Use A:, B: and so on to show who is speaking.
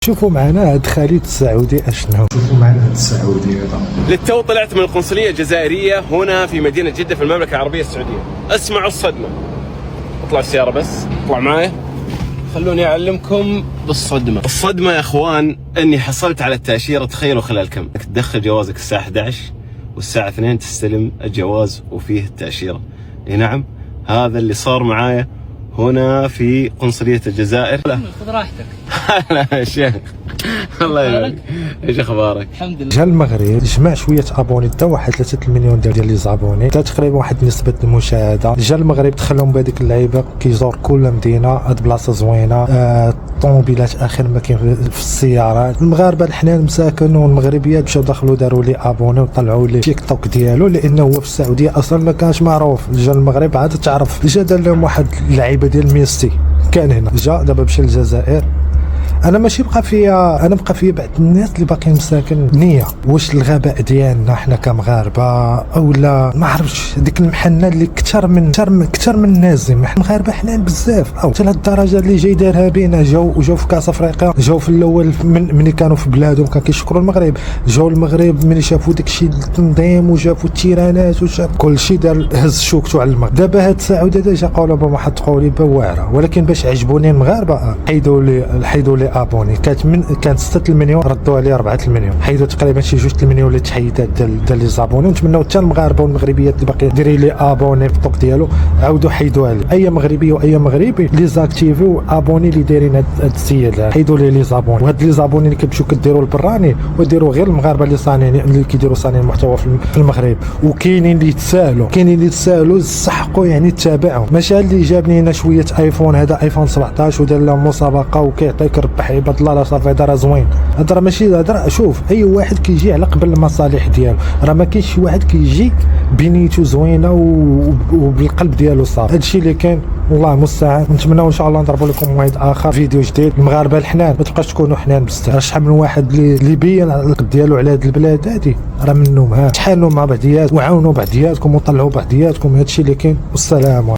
A: شوفوا معنا هاد خالد السعودي اشنو. شوفوا معنا هاد السعودي هذا.
B: للتو طلعت من القنصلية الجزائرية هنا في مدينة جدة في المملكة العربية السعودية. اسمعوا الصدمة. اطلع السيارة بس، اطلع معايا. خلوني اعلمكم بالصدمة. الصدمة يا اخوان اني حصلت على التأشيرة، تخيلوا خلال كم؟ تدخل جوازك الساعة 11 والساعة 2 تستلم الجواز وفيه التأشيرة. اي نعم، هذا اللي صار معايا هنا في قنصلية الجزائر.
C: خذ راحتك.
B: لا يا شيخ الله يبارك. ايش اخبارك؟
C: الحمد لله.
A: جا المغرب جمع شويه ابوني تا واحد 3 مليون ديال لي زابوني، تا تقريبا واحد نسبه المشاهده. جا المغرب دخلهم بهذيك اللعيبه، كيزور كل مدينه. هاد بلاصه زوينه، الطوموبيلات اخر ما كاين في السيارات. المغاربه الحنان مساكن والمغربيات مشاو دخلوا داروا لي ابوني وطلعوا لي تيك توك ديالو، لانه هو في السعوديه اصلا ما كانش معروف. جا المغرب عاد تعرف. جا دار لهم واحد اللعيبه ديال ميسي كان هنا، جا دابا مشى للجزائر. انا ماشي بقى فيا، انا بقى فيا بعض الناس اللي باقيين مساكن نيه. واش الغباء ديالنا حنا كمغاربه اولا ما عرفتش ديك المحنه اللي كثر من الناس. المغاربه حنان بزاف، او حتى لهاد الدرجه اللي جاي دارها بينا. جاو في كاس افريقيا، جاو في الاول ملي كانوا في بلادهم كان كيشكروا المغرب. جاو المغرب ملي شافوا داكشي التنظيم وشافوا التيرانات وشاف كلشي دار هز شوكتو على المغرب. دابا هاد الساعه جا قالوا بابا حطوا لي بواعره، ولكن باش عجبوني المغاربه حيدوا لي ابوني. كانت 6 مليون ردوا عليه 4 مليون، حيدوا تقريبا شي 2 مليون اللي تحيدات ديال لي زابوني. ونتمنوا حتى المغاربه والمغربيات اللي باقي ديري لي ابوني في الطوق ديالو عاودوا حيدوا عليه. اي مغربي واي مغربي لي زاكتيفيو ابوني اللي دايرين هاد السيد، حيدوا لي زابوني. وهاد لي زابوني اللي كتمشيو كديروا البراني وديروا غير المغاربه اللي صانعين، اللي كيديروا صانعين المحتوى في المغرب. وكاينين اللي يتسالوا يستحقوا يعني تتابعهم. ماشي اللي جابني هنا شويه ايفون، هذا ايفون 17 ودار لهم مسابقه وكيعطيك ربح عباد الله. لا صافي هذا راه زوين، هذا راه ماشي هذا. شوف اي واحد كيجي على قبل المصالح ديالو، راه ما كاينش شي واحد كيجي بنيته زوينه وبالقلب ديالو صافي. هادشي اللي كاين، والله المستعان. نتمنى ان شاء الله نضربوا لكم موعد اخر، فيديو جديد. المغاربه الحنان ما تبقاش تكونوا حنان بزاف. شحال من واحد اللي بين على القلب ديالو على هاد البلاد هادي، راه منهم. تحالوا مع بعضيات وعاونوا بعضياتكم وطلعوا بعضياتكم. هادشي اللي كاين، والسلام.